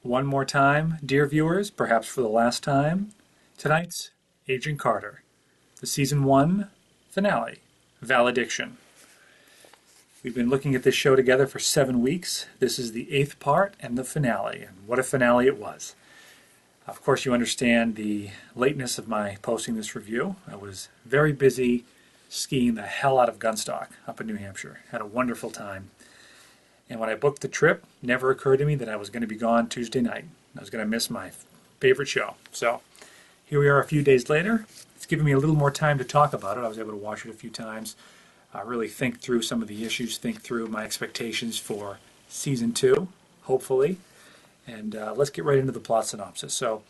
One more time, dear viewers, perhaps for the last time, tonight's Agent Carter, the Season 1 finale, Valediction. We've been looking at this show together for 7 weeks. This is the 8th part and the finale, and what a finale it was. Of course, you understand the lateness of my posting this review. I was very busy skiing the hell out of Gunstock up in New Hampshire. Had a wonderful time. And when I booked the trip, it never occurred to me that I was going to be gone Tuesday night. I was going to miss my favorite show. So here we are a few days later. It's given me a little more time to talk about it. I was able to watch it a few times, really think through some of the issues, think through my expectations for Season 2, hopefully. And let's get right into the plot synopsis. So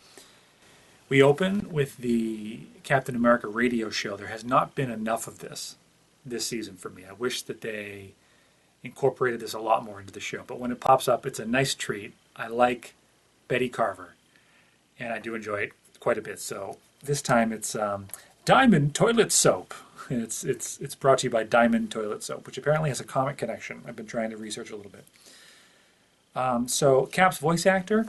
we open with the Captain America radio show. There has not been enough of this season for me. I wish that they incorporated this a lot more into the show. But when it pops up, it's a nice treat. I like Betty Carver, and I do enjoy it quite a bit. So this time it's Diamond Toilet Soap. And it's brought to you by Diamond Toilet Soap, which apparently has a comic connection. I've been trying to research a little bit. So Cap's voice actor,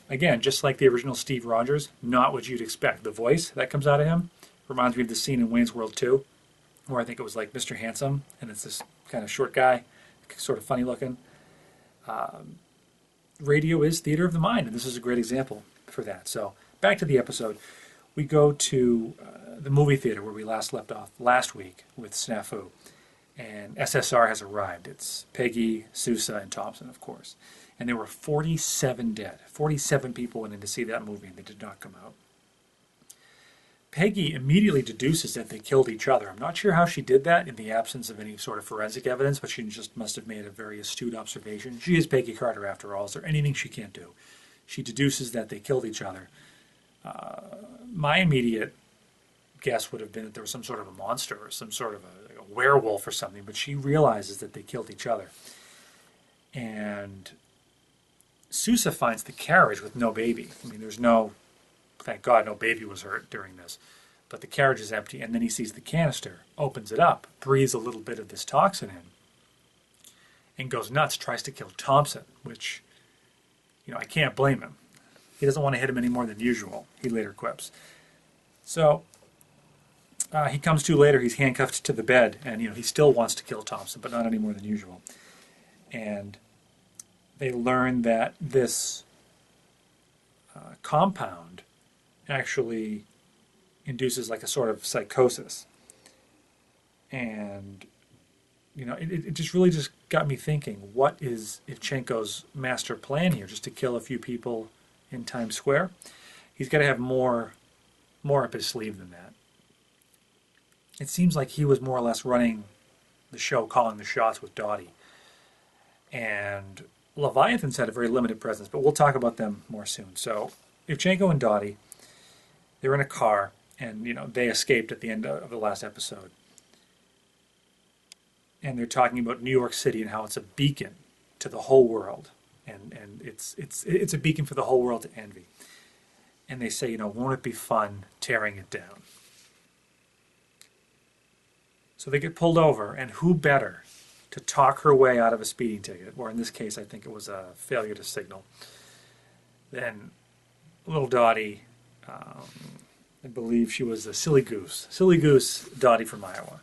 again, just like the original Steve Rogers, not what you'd expect. The voice that comes out of him reminds me of the scene in Wayne's World 2, where I think it was like Mr. Handsome, and it's this kind of short guy, sort of funny looking. Radio is theater of the mind, and this is a great example for that. So back to the episode. We go to the movie theater where we last left off last week with Snafu, and SSR has arrived. It's Peggy, Sousa, and Thompson, of course. And there were 47 dead. 47 people went in to see that movie, and they did not come out. Peggy immediately deduces that they killed each other. I'm not sure how she did that in the absence of any sort of forensic evidence, but she just must have made a very astute observation. She is Peggy Carter, after all. Is there anything she can't do? She deduces that they killed each other. My immediate guess would have been that there was some sort of a monster or some sort of a werewolf or something, but she realizes that they killed each other. And Sousa finds the carriage with no baby. I mean, there's no... Thank God no baby was hurt during this. But the carriage is empty, and then he sees the canister, opens it up, breathes a little bit of this toxin in, and goes nuts, tries to kill Thompson, which, I can't blame him. He doesn't want to hit him any more than usual, he later quips. So, he comes to later, he's handcuffed to the bed, and, he still wants to kill Thompson, but not any more than usual. And they learn that this compound actually induces like a sort of psychosis. And, it just really just got me thinking, what is Ivchenko's master plan here? Just to kill a few people in Times Square? He's got to have more up his sleeve than that. It seems like he was more or less running the show, calling the shots with Dottie. And Leviathan's had a very limited presence, but we'll talk about them more soon. So, Ivchenko and Dottie, they're in a car, and they escaped at the end of the last episode. And they're talking about New York City and how it's a beacon to the whole world, and it's a beacon for the whole world to envy. And they say, won't it be fun tearing it down? So they get pulled over, and who better to talk her way out of a speeding ticket, or in this case, I think it was a failure to signal, than little Dottie. I believe she was a Silly Goose Dottie from Iowa,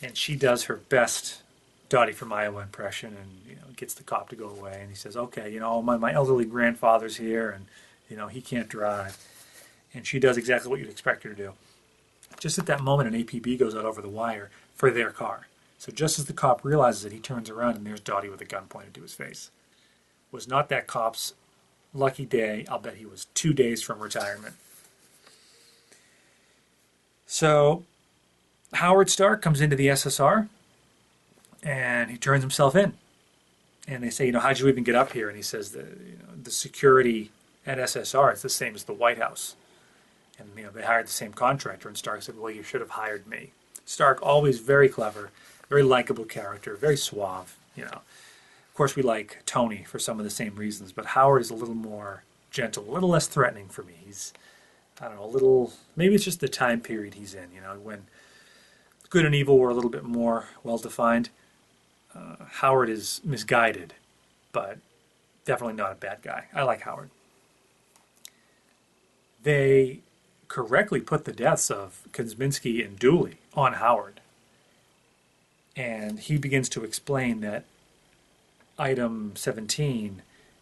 and she does her best Dottie from Iowa impression, and gets the cop to go away, and he says, okay, my elderly grandfather's here, and he can't drive, and she does exactly what you'd expect her to do. Just at that moment, an APB goes out over the wire for their car. So just as the cop realizes it, he turns around, and there's Dottie with a gun pointed to his face. Was not that cop's lucky day. I'll bet he was 2 days from retirement. So Howard Stark comes into the SSR, and he turns himself in. And they say, how'd you even get up here? And he says, the security at SSR is the same as the White House. And they hired the same contractor, and Stark said, well, you should have hired me. Stark, always very clever, very likable character, very suave, Of course, we like Tony for some of the same reasons, but Howard is a little more gentle, a little less threatening for me. He's, maybe it's just the time period he's in, when good and evil were a little bit more well-defined. Howard is misguided, but definitely not a bad guy. I like Howard. they correctly put the deaths of Kosminski and Dooley on Howard. And he begins to explain that item 17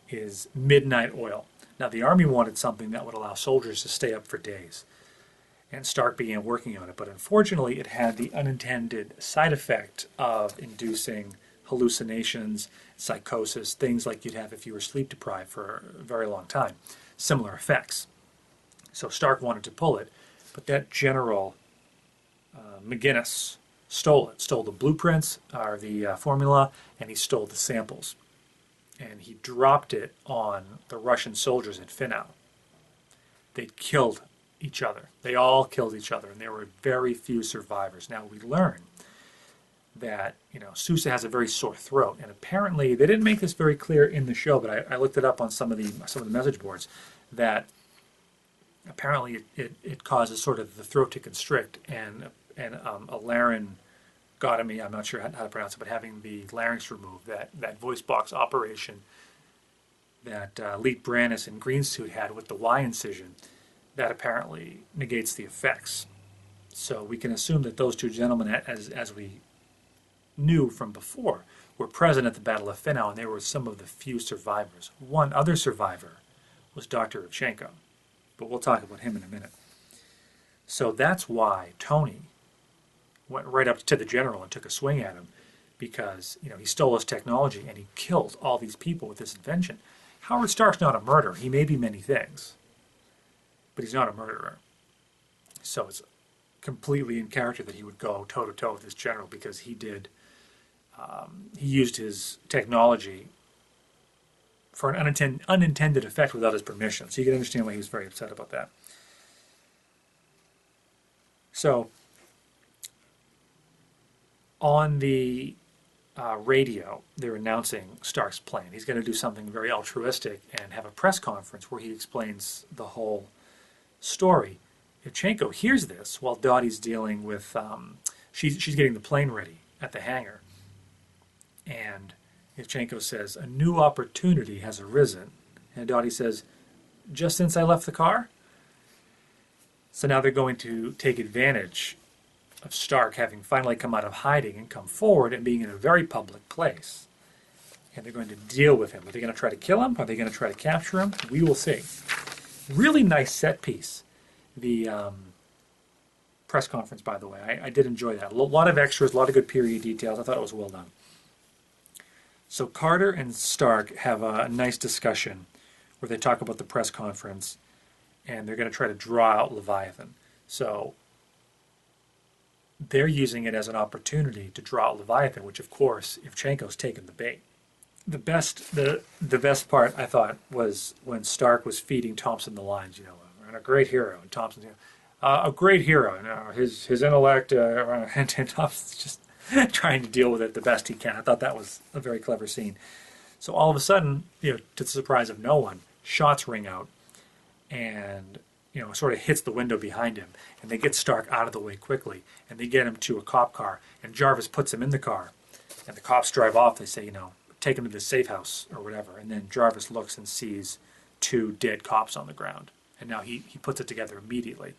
is midnight oil. Now, the Army wanted something that would allow soldiers to stay up for days, and Stark began working on it. But unfortunately, it had the unintended side effect of inducing hallucinations, psychosis, things like you'd have if you were sleep deprived for a very long time. Similar effects. So Stark wanted to pull it, but that General McGinnis stole it. Stole the blueprints, or the formula, and he stole the samples. And he dropped it on the Russian soldiers at Finau. They killed each other. They all killed each other, and there were very few survivors. Now, we learn that, Sousa has a very sore throat, and apparently, they didn't make this very clear in the show, but I looked it up on some of the message boards, that apparently it causes sort of the throat to constrict, and a laryngotomy, I'm not sure how to pronounce it, but having the larynx removed, that voice box operation that Leet Brannis in Green Suit had with the Y incision, that apparently negates the effects. So we can assume that those two gentlemen, as we knew from before, were present at the Battle of Finau, and they were some of the few survivors. One other survivor was Dr. Evchenko, but we'll talk about him in a minute. So that's why Tony went right up to the general and took a swing at him, because he stole his technology and he killed all these people with this invention. Howard Stark's not a murderer. He may be many things, but he's not a murderer. So it's completely in character that he would go toe-to-toe with this general, because he used his technology for an unintended effect without his permission. So you can understand why he was very upset about that. So on the radio, they're announcing Stark's plan. He's going to do something very altruistic and have a press conference where he explains the whole story. Evchenko hears this while Dottie's dealing with, she's getting the plane ready at the hangar. And Evchenko says, a new opportunity has arisen. And Dottie says, just since I left the car? So now they're going to take advantage of Stark having finally come out of hiding and come forward and being in a very public place. And they're going to deal with him. Are they going to try to kill him? Are they going to try to capture him? We will see. Really nice set piece. The press conference, by the way. I did enjoy that. A lot of extras, a lot of good period details. I thought it was well done. So Carter and Stark have a nice discussion where they talk about the press conference, and they're going to try to draw out Leviathan. So they're using it as an opportunity to draw out Leviathan, which, of course, Evchenko's taken the bait. The best part, I thought, was when Stark was feeding Thompson the lines, and a great hero, and Thompson's, a great hero, his intellect, and Thompson's just trying to deal with it the best he can. I thought that was a very clever scene. So all of a sudden, to the surprise of no one, shots ring out, and sort of hits the window behind him, and they get Stark out of the way quickly, and they get him to a cop car, and Jarvis puts him in the car, and the cops drive off. They say, take him to the safe house or whatever, and then Jarvis looks and sees two dead cops on the ground, and now he puts it together immediately.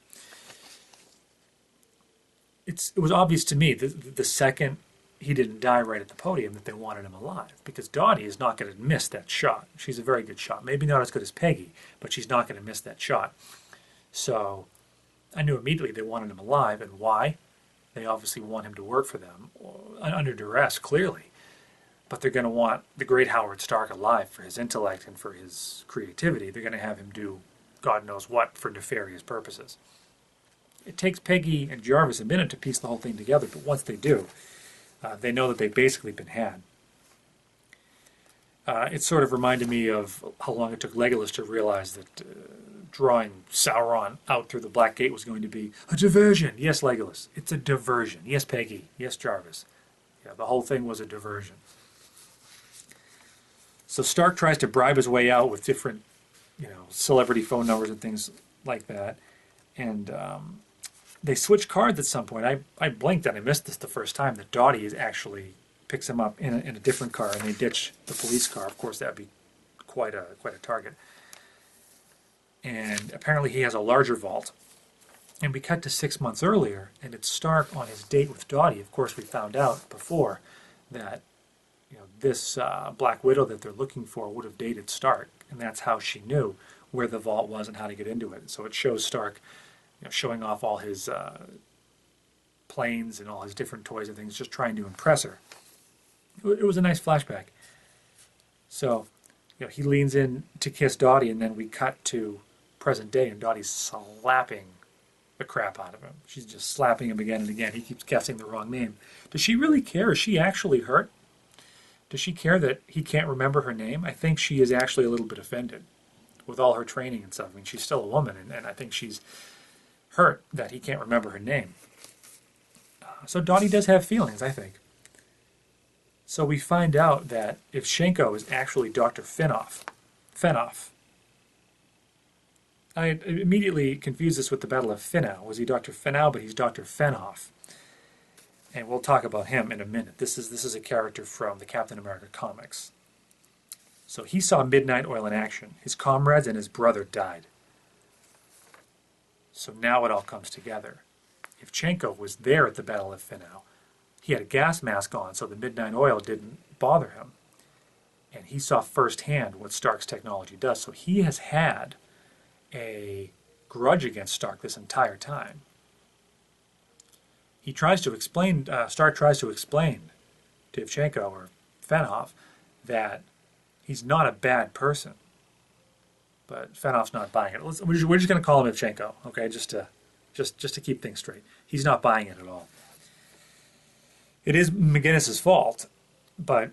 It was obvious to me the second he didn't die right at the podium that they wanted him alive, because Dottie is not going to miss that shot. She's a very good shot. Maybe not as good as Peggy, but she's not going to miss that shot. So I knew immediately they wanted him alive, and why? They obviously want him to work for them, under duress, clearly. But they're going to want the great Howard Stark alive for his intellect and for his creativity. They're going to have him do God knows what for nefarious purposes. It takes Peggy and Jarvis a minute to piece the whole thing together, but once they do, they know that they've basically been had. It sort of reminded me of how long it took Legolas to realize that drawing Sauron out through the Black Gate was going to be a diversion. Yes, Legolas, it's a diversion. Yes, Peggy. Yes, Jarvis. Yeah, the whole thing was a diversion. So Stark tries to bribe his way out with different, celebrity phone numbers and things like that. And they switch cards at some point. I blinked and I missed this the first time, that Dottie actually picks him up in a different car, and they ditch the police car. Of course, that would be quite a target. And apparently he has a larger vault. And we cut to 6 months earlier, and it's Stark on his date with Dottie. Of course, we found out before that this Black Widow that they're looking for would have dated Stark, and that's how she knew where the vault was and how to get into it. So it shows Stark showing off all his planes and all his different toys and things, just trying to impress her. It was a nice flashback. So he leans in to kiss Dottie, and then we cut to present day, and Dottie's slapping the crap out of him. She's just slapping him again and again. He keeps guessing the wrong name. Does she really care? Is she actually hurt? Does she care that he can't remember her name? I think she is actually a little bit offended with all her training and stuff. I mean, she's still a woman, and I think she's hurt that he can't remember her name. So Dottie does have feelings, I think. So we find out that Ivchenko is actually Dr. Fenoff. I immediately confused this with the Battle of Finau. Was he Dr. Finau? But he's Dr. Fenoff. And we'll talk about him in a minute. This is a character from the Captain America comics. So he saw Midnight Oil in action. His comrades and his brother died. So now it all comes together. Ivchenko was there at the Battle of Finau. He had a gas mask on, so the Midnight Oil didn't bother him. And he saw firsthand what Stark's technology does. So he has had a grudge against Stark this entire time. He tries to explain, Stark tries to explain to Ivchenko or Fenoff that he's not a bad person. But Fenoff's not buying it. We're just going to call him Ivchenko, okay, just to keep things straight. He's not buying it at all. It is McGinnis's fault, but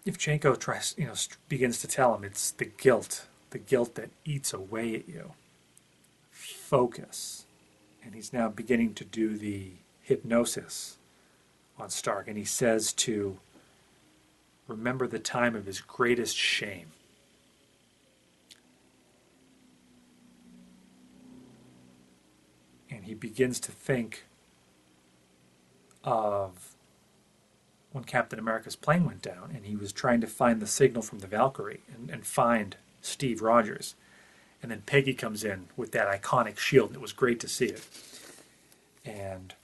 Ivchenko begins to tell him it's the guilt that eats away at you. Focus. And he's now beginning to do the hypnosis on Stark, and he says to remember the time of his greatest shame. And he begins to think of when Captain America's plane went down, and he was trying to find the signal from the Valkyrie and find Steve Rogers. And then Peggy comes in with that iconic shield. It was great to see it. And,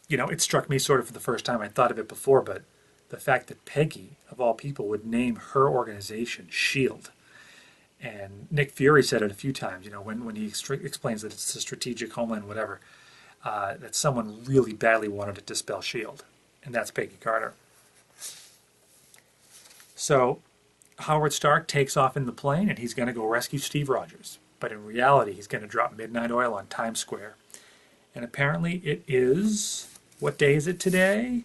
it struck me sort of for the first time. I thought of it before, but the fact that Peggy, of all people, would name her organization SHIELD. And Nick Fury said it a few times, when he explains that it's a strategic homeland, whatever, that someone really badly wanted to dispel SHIELD. And that's Peggy Carter. So Howard Stark takes off in the plane, and he's going to go rescue Steve Rogers. But in reality, he's going to drop Midnight Oil on Times Square. And apparently it is, what day is it today?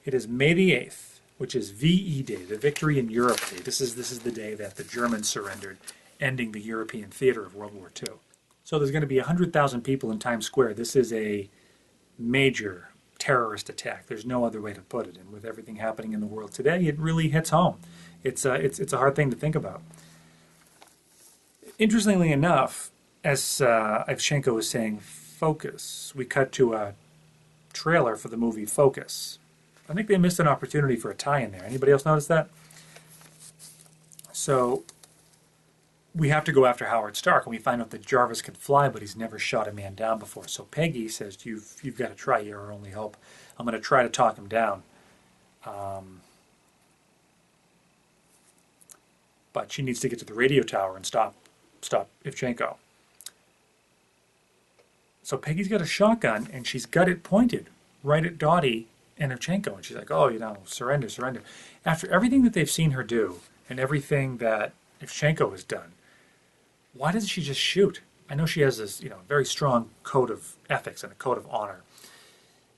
It is May the 8th, which is VE Day, the Victory in Europe Day. This is the day that the Germans surrendered, ending the European theater of World War II. So there's going to be 100,000 people in Times Square. This is a major terrorist attack. There's no other way to put it. And with everything happening in the world today, it really hits home. It's a hard thing to think about. Interestingly enough, as Ivchenko was saying, focus, we cut to a trailer for the movie Focus. I think they missed an opportunity for a tie-in there. Anybody else notice that? So we have to go after Howard Stark, and we find out that Jarvis can fly, but he's never shot a man down before. So Peggy says, you've got to try. You're our only hope. I'm going to try to talk him down. But she needs to get to the radio tower and stop Ivchenko. So Peggy's got a shotgun, and she's got it pointed right at Dottie and Ivchenko. And she's like, surrender, surrender. After everything that they've seen her do and everything that Ivchenko has done, why doesn't she just shoot? I know she has this, very strong code of ethics and a code of honor.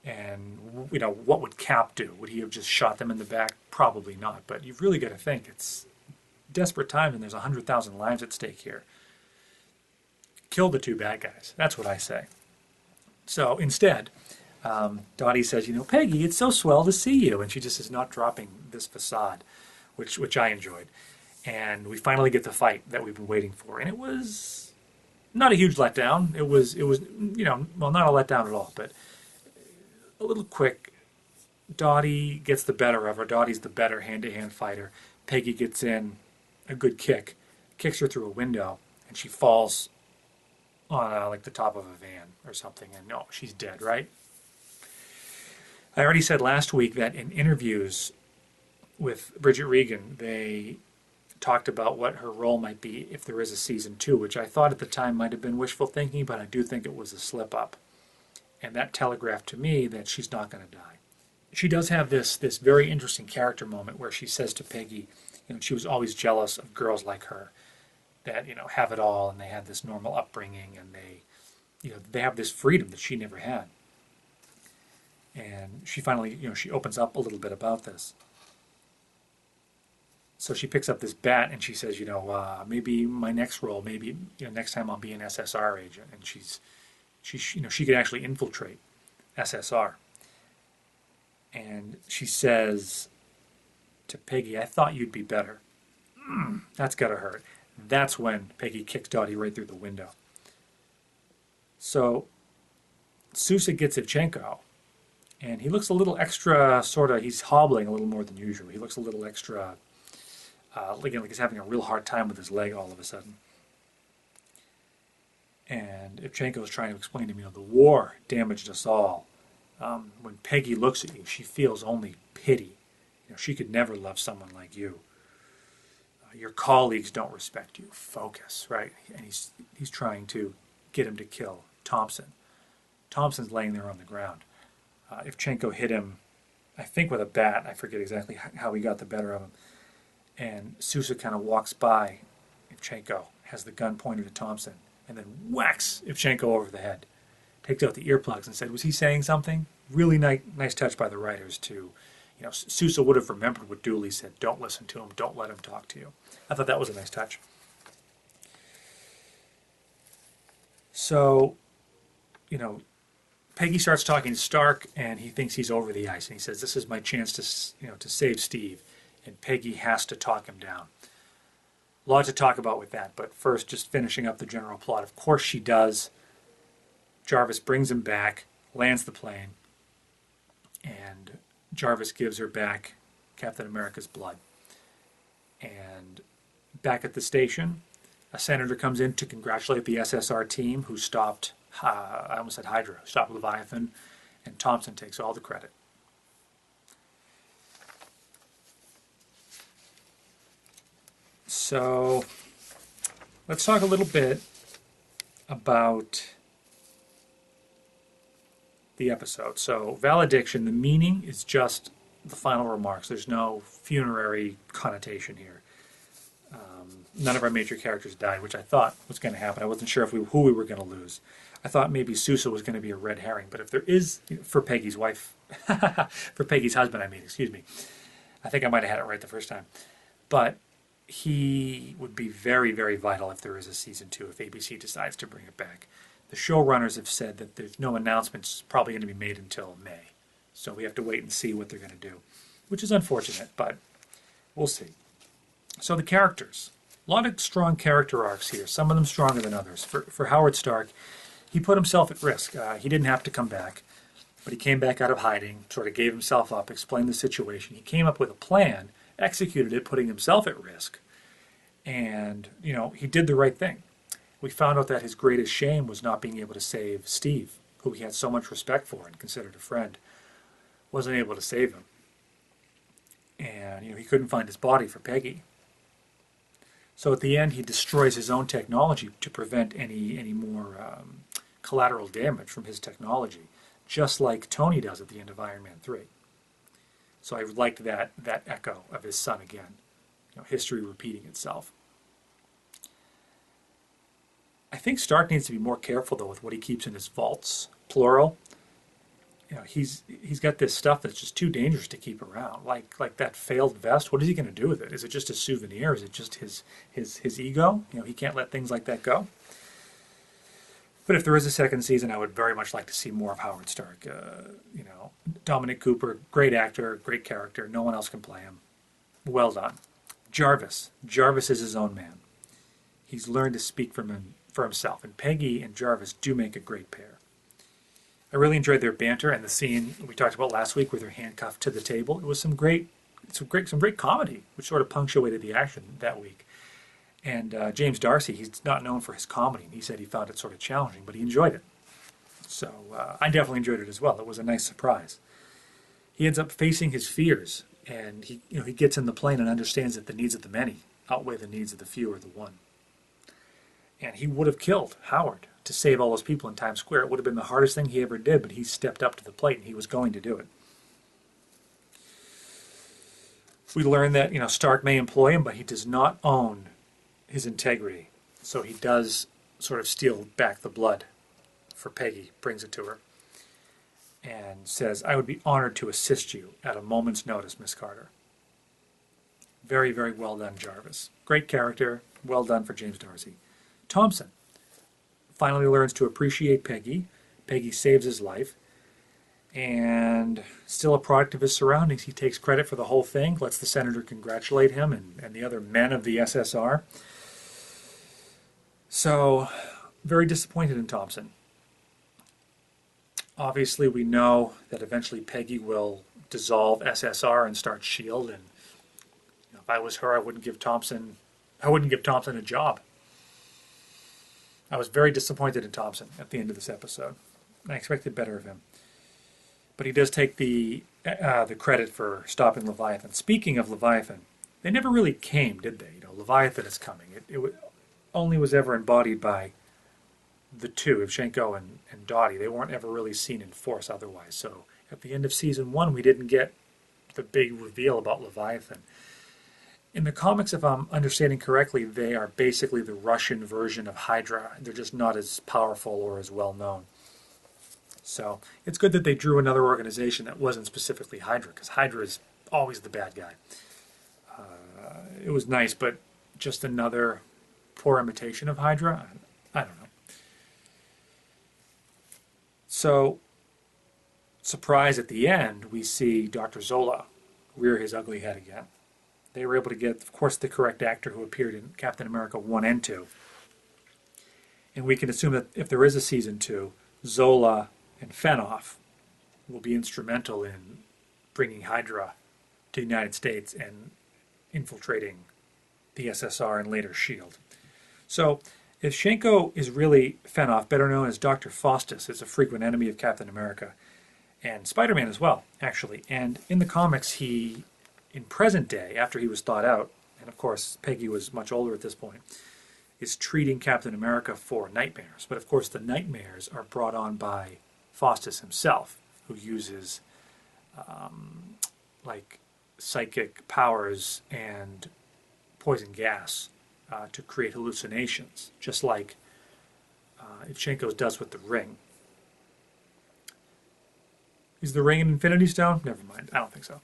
And, what would Cap do? Would he have just shot them in the back? Probably not. But you've really got to think it's desperate times, and there's 100,000 lives at stake here. Kill the two bad guys. That's what I say. So instead, Dottie says, Peggy, it's so swell to see you. And she just is not dropping this facade, which I enjoyed. And we finally get the fight that we've been waiting for. And it was not a huge letdown. It was not a letdown at all, but a little quick. Dottie gets the better of her. Dottie's the better hand-to-hand fighter. Peggy gets in a good kick. kicks her through a window, and she falls on like the top of a van or something, and no, she's dead, right? I already said last week that in interviews with Bridget Regan, they talked about what her role might be if there is a season 2, which I thought at the time might have been wishful thinking, but I do think it was a slip-up. And that telegraphed to me that she's not going to die. She does have this very interesting character moment where she says to Peggy, she was always jealous of girls like her that, have it all, and they had this normal upbringing, and they have this freedom that she never had. And she finally, she opens up a little bit about this. So she picks up this bat and she says, maybe my next role, maybe next time I'll be an SSR agent, and she could actually infiltrate SSR. And she says to Peggy, I thought you'd be better. That's gotta hurt. That's when Peggy kicks Dottie right through the window. So Sousa gets Ivchenko, and he looks a little extra, he's hobbling a little more than usual. He looks a little extra, like he's having a real hard time with his leg all of a sudden. And Ivchenko is trying to explain to him, the war damaged us all. When Peggy looks at you, she feels only pity. She could never love someone like you. Your colleagues don't respect you. Focus, right? And he's trying to get him to kill Thompson. Thompson's laying there on the ground. Ivchenko hit him, I think with a bat. I forget exactly how he got the better of him. And Sousa kind of walks by Ivchenko, has the gun pointed at Thompson, and then whacks Ivchenko over the head. Takes out the earplugs and said, was he saying something? Really nice touch by the writers to, Sousa would have remembered what Dooley said. Don't listen to him. Don't let him talk to you. I thought that was a nice touch. So, Peggy starts talking to Stark, and he thinks he's over the ice, and he says, this is my chance to save Steve, and Peggy has to talk him down. A lot to talk about with that, but first, just finishing up the general plot. Of course she does. Jarvis brings him back, lands the plane, and Jarvis gives her back Captain America's blood. And back at the station, a senator comes in to congratulate the SSR team who stopped, I almost said Hydra, stopped Leviathan, and Thompson takes all the credit. So, let's talk a little bit about the episode. So, Valediction, the meaning is just the final remarks. There's no funerary connotation here. None of our major characters died, which I thought was going to happen. I wasn't sure who we were going to lose. I thought maybe Sousa was going to be a red herring, but if there is, for Peggy's wife, for Peggy's husband, excuse me. I think I might have had it right the first time. But he would be very, very vital if there is a season 2, if ABC decides to bring it back. The showrunners have said that there's no announcements probably going to be made until May. So we have to wait and see what they're going to do, which is unfortunate, but we'll see. So the characters. A lot of strong character arcs here, some of them stronger than others. For Howard Stark, he put himself at risk. He didn't have to come back, but he came back out of hiding, sort of gave himself up, explained the situation. He came up with a plan, executed it, putting himself at risk, and, he did the right thing. We found out that his greatest shame was not being able to save Steve, who he had so much respect for and considered a friend. Wasn't able to save him. And, he couldn't find his body for Peggy. So at the end, he destroys his own technology to prevent any more collateral damage from his technology, just like Tony does at the end of Iron Man 3. So I liked that echo of his son again, history repeating itself. I think Stark needs to be more careful, though, with what he keeps in his vaults, plural. He's got this stuff that's just too dangerous to keep around, like that failed vest. What is he going to do with it? Is it just a souvenir? Is it just his ego? He can't let things like that go. But if there is a second season, I would very much like to see more of Howard Stark. Dominic Cooper, great actor, great character. No one else can play him. Well done. Jarvis. Jarvis is his own man. He's learned to speak for himself, and Peggy and Jarvis do make a great pair. I really enjoyed their banter and the scene we talked about last week where they're handcuffed to the table. It was some great comedy, which sort of punctuated the action that week. And James D'Arcy, he's not known for his comedy. He said he found it sort of challenging, but he enjoyed it. So I definitely enjoyed it as well. It was a nice surprise. He ends up facing his fears, and he gets in the plane and understands that the needs of the many outweigh the needs of the few or the one. And he would have killed Howard to save all those people in Times Square. It would have been the hardest thing he ever did, but he stepped up to the plate, and he was going to do it. We learn that Stark may employ him, but he does not own his integrity. So he does sort of steal back the blood for Peggy, brings it to her, and says, "I would be honored to assist you at a moment's notice, Miss Carter." Very, very well done, Jarvis. Great character. Well done for James D'Arcy. Thompson finally learns to appreciate Peggy. Peggy saves his life. And still a product of his surroundings. He takes credit for the whole thing, lets the senator congratulate him and the other men of the SSR. So, very disappointed in Thompson. Obviously, we know that eventually Peggy will dissolve SSR and start S.H.I.E.L.D. And if I was her, I wouldn't give Thompson a job. I was very disappointed in Thompson at the end of this episode. I expected better of him. But he does take the credit for stopping Leviathan. Speaking of Leviathan, they never really came, did they? Leviathan is coming. It only was ever embodied by the two, Ivchenko and Dottie. They weren't ever really seen in force otherwise. So at the end of season 1, we didn't get the big reveal about Leviathan. In the comics, if I'm understanding correctly, they are basically the Russian version of Hydra. They're just not as powerful or as well known. So it's good that they drew another organization that wasn't specifically Hydra, because Hydra is always the bad guy. It was nice, but just another poor imitation of Hydra? I don't know. So, surprise at the end, we see Dr. Zola rear his ugly head again. They were able to get, of course, the correct actor who appeared in Captain America 1 and 2. And we can assume that if there is a season 2, Zola and Fenoff will be instrumental in bringing Hydra to the United States and infiltrating the SSR and later S.H.I.E.L.D. So, Ivchenko is really Fenoff, better known as Dr. Faustus, is a frequent enemy of Captain America, and Spider-Man as well, actually. And in the comics, he, in present day, after he was thawed out, and of course Peggy was much older at this point, is treating Captain America for nightmares. But of course the nightmares are brought on by Faustus himself, who uses like psychic powers and poison gas to create hallucinations, just like Ivchenko's does with the ring. Is the ring an Infinity Stone? Never mind, I don't think so.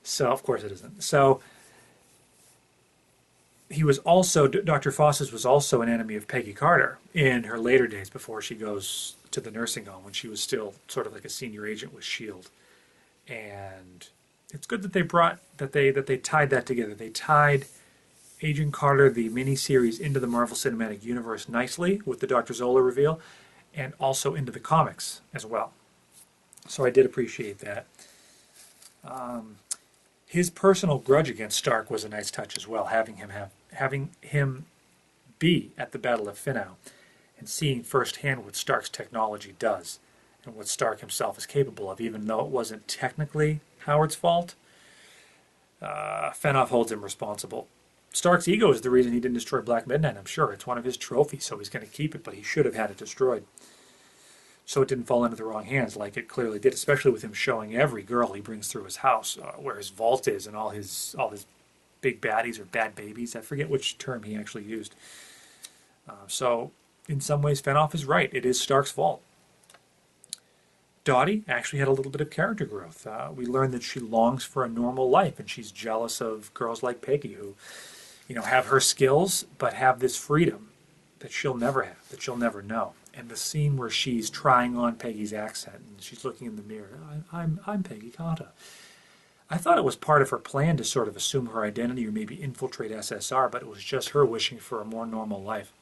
So, of course it isn't. So, he was also, Dr. Faustus was also an enemy of Peggy Carter in her later days before she goes to the nursing home, when she was still sort of like a senior agent with S.H.I.E.L.D. And it's good that they tied that together. They tied Agent Carter, the miniseries, into the Marvel Cinematic Universe nicely with the Dr. Zola reveal, and also into the comics as well. So I did appreciate that. His personal grudge against Stark was a nice touch as well, having him be at the Battle of Finau and seeing firsthand what Stark's technology does and what Stark himself is capable of, even though it wasn't technically Howard's fault. Fenoff holds him responsible. Stark's ego is the reason he didn't destroy Black Midnight, I'm sure. It's one of his trophies, so he's going to keep it, but he should have had it destroyed. So it didn't fall into the wrong hands like it clearly did, especially with him showing every girl he brings through his house where his vault is and all his big baddies or bad babies. I forget which term he actually used. So in some ways, Fenoff is right. It is Stark's fault. Dottie actually had a little bit of character growth. We learned that she longs for a normal life, and she's jealous of girls like Peggy who, have her skills but have this freedom that she'll never have, that she'll never know. And the scene where she's trying on Peggy's accent and she's looking in the mirror, I'm Peggy Carter. I thought it was part of her plan to sort of assume her identity or maybe infiltrate SSR, but it was just her wishing for a more normal life.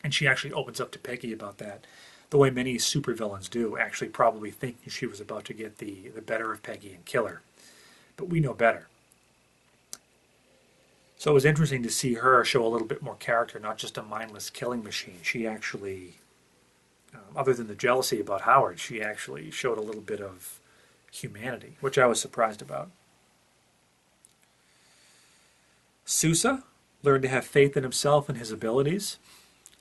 And she actually opens up to Peggy about that, the way many supervillains do, actually probably thinking she was about to get the better of Peggy and kill her. But we know better. So it was interesting to see her show a little bit more character, not just a mindless killing machine. She actually, other than the jealousy about Howard, she actually showed a little bit of humanity, which I was surprised about. Sousa learned to have faith in himself and his abilities,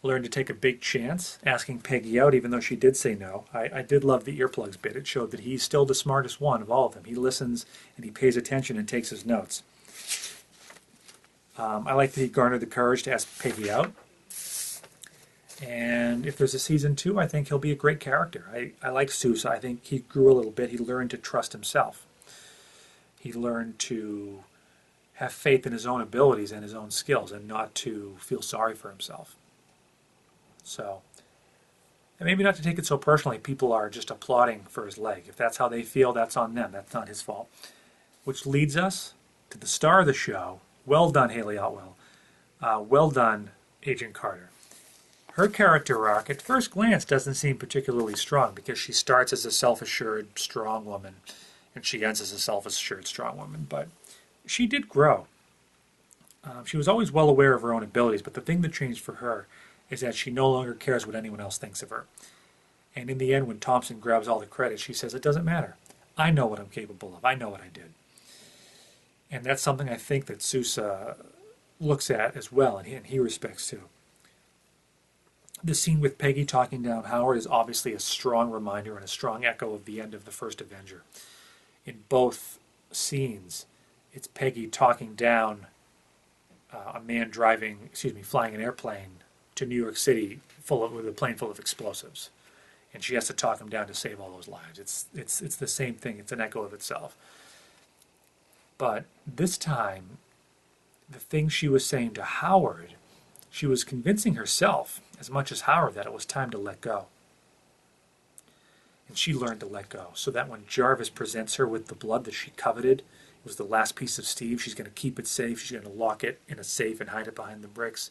learned to take a big chance, asking Peggy out even though she did say no. I did love the earplugs bit. It showed that he's still the smartest one of all of them. He listens and he pays attention and takes his notes. I like that he garnered the courage to ask Peggy out. And if there's a season 2, I think he'll be a great character. I like Sousa. I think he grew a little bit. He learned to trust himself. He learned to have faith in his own abilities and his own skills and not to feel sorry for himself. So, and maybe not to take it so personally, people are just applauding for his leg. If that's how they feel, that's on them. That's not his fault. Which leads us to the star of the show. Well done, Haley Otwell. Well done, Agent Carter. Her character arc, at first glance, doesn't seem particularly strong because she starts as a self-assured, strong woman and she ends as a self-assured, strong woman. But she did grow. She was always well aware of her own abilities, but the thing that changed for her is that she no longer cares what anyone else thinks of her. And in the end, when Thompson grabs all the credit, she says, it doesn't matter. I know what I'm capable of. I know what I did. And that's something I think that Sousa looks at as well, and he respects too. The scene with Peggy talking down Howard is obviously a strong reminder and a strong echo of the end of the first Avenger. In both scenes, it's Peggy talking down a man flying an airplane to New York City with a plane full of explosives, and she has to talk him down to save all those lives. It's the same thing. It's an echo of itself. But this time, the thing she was saying to Howard, she was convincing herself as much as Howard that it was time to let go. And she learned to let go, so that when Jarvis presents her with the blood that she coveted, it was the last piece of Steve. She's going to keep it safe. She's going to lock it in a safe and hide it behind the bricks.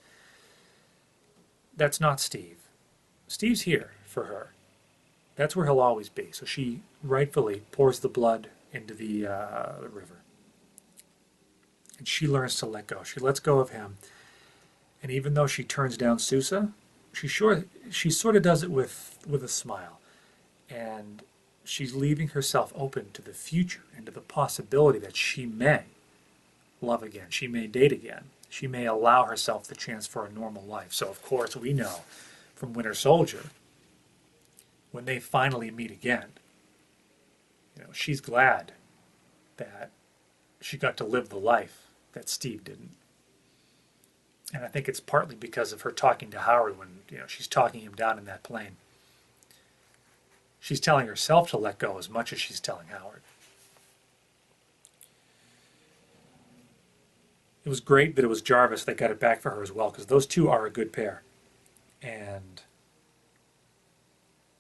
That's not Steve. Steve's here for her. That's where he'll always be. So she rightfully pours the blood into the river. And she learns to let go. She lets go of him. And even though she turns down Sousa, she sort of does it with a smile. And she's leaving herself open to the future and to the possibility that she may love again. She may date again. She may allow herself the chance for a normal life. So, of course, we know from Winter Soldier, when they finally meet again, she's glad that she got to live the life that Steve didn't. And I think it's partly because of her talking to Howard when she's talking him down in that plane. She's telling herself to let go as much as she's telling Howard. It was great that it was Jarvis that got it back for her as well, because those two are a good pair. And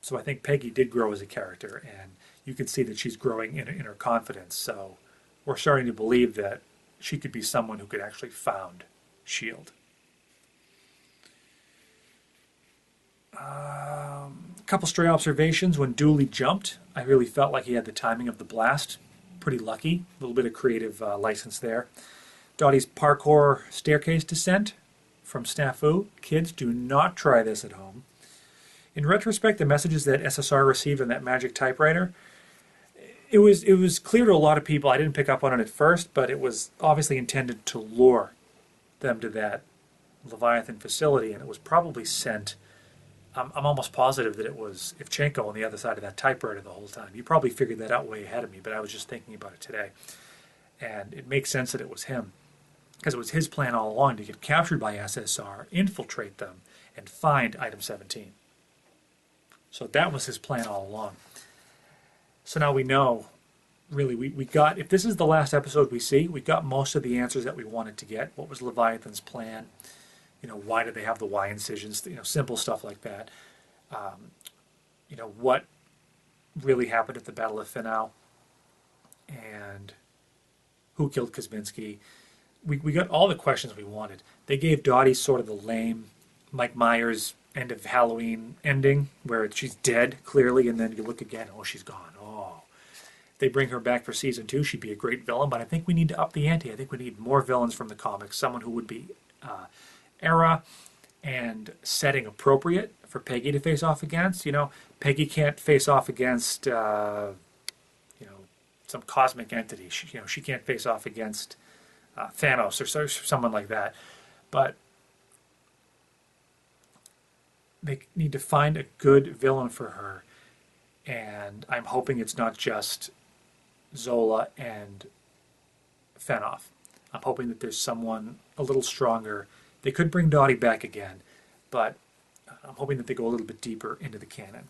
so I think Peggy did grow as a character, and you can see that she's growing in her confidence. So we're starting to believe that she could be someone who could actually found S.H.I.E.L.D. A couple stray observations. When Dooley jumped, I really felt like he had the timing of the blast. Pretty lucky. A little bit of creative license there. Dottie's parkour staircase descent from Snafu. Kids, do not try this at home. In retrospect, the messages that SSR received on that magic typewriter, it was clear to a lot of people. I didn't pick up on it at first, but it was obviously intended to lure them to that Leviathan facility, and it was probably sent. I'm almost positive that it was Ivchenko on the other side of that typewriter the whole time. You probably figured that out way ahead of me, but I was just thinking about it today. And it makes sense that it was him, because it was his plan all along to get captured by SSR, infiltrate them, and find Item 17. So that was his plan all along. So now we know, really, we got, if this is the last episode we see, we got most of the answers that we wanted to get. What was Leviathan's plan? Why did they have the Y incisions? Simple stuff like that. What really happened at the Battle of Finau? And who killed Kosminski? We got all the questions we wanted. They gave Dottie sort of the lame Mike Myers end of Halloween ending, where she's dead, clearly, and then you look again, oh, she's gone. Oh. they bring her back for season 2, she'd be a great villain, but I think we need to up the ante. I think we need more villains from the comics, someone who would be era and setting appropriate for Peggy to face off against. Peggy can't face off against, some cosmic entity. She can't face off against Thanos or someone like that. But they need to find a good villain for her, and I'm hoping it's not just Zola and Fenoff. I'm hoping that there's someone a little stronger. They could bring Dottie back again, but I'm hoping that they go a little bit deeper into the canon.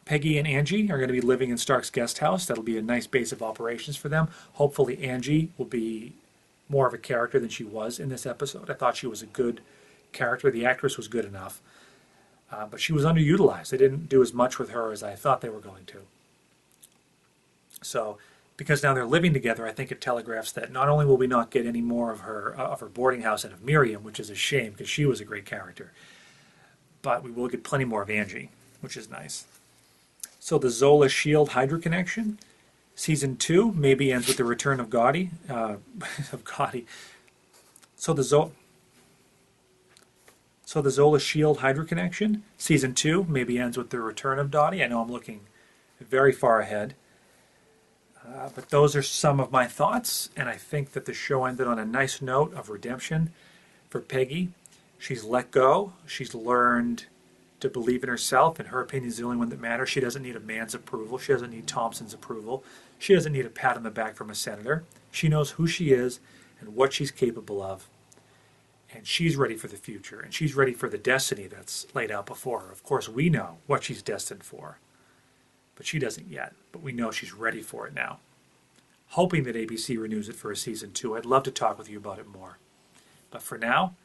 Peggy and Angie are going to be living in Stark's guest house. That'll be a nice base of operations for them. Hopefully Angie will be more of a character than she was in this episode. I thought she was a good character. The actress was good enough, but she was underutilized. They didn't do as much with her as I thought they were going to. So, because now they're living together, I think it telegraphs that not only will we not get any more of her boarding house and of Miriam, which is a shame because she was a great character, but we will get plenty more of Angie, which is nice. So the Zola Shield Hydra connection, season 2 maybe ends with the return of Dottie. So the Zola Shield Hydra connection, season 2 maybe ends with the return of Dottie. I know I'm looking very far ahead. But those are some of my thoughts, and I think that the show ended on a nice note of redemption for Peggy. She's let go. She's learned to believe in herself, and her opinion is the only one that matters. She doesn't need a man's approval. She doesn't need Thompson's approval. She doesn't need a pat on the back from a senator. She knows who she is and what she's capable of, and she's ready for the future, and she's ready for the destiny that's laid out before her. Of course, we know what she's destined for, but she doesn't yet. But we know she's ready for it now. Hoping that ABC renews it for a season 2. I'd love to talk with you about it more. But for now,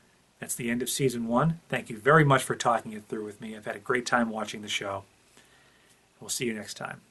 that's the end of season 1. Thank you very much for talking it through with me. I've had a great time watching the show. We'll see you next time.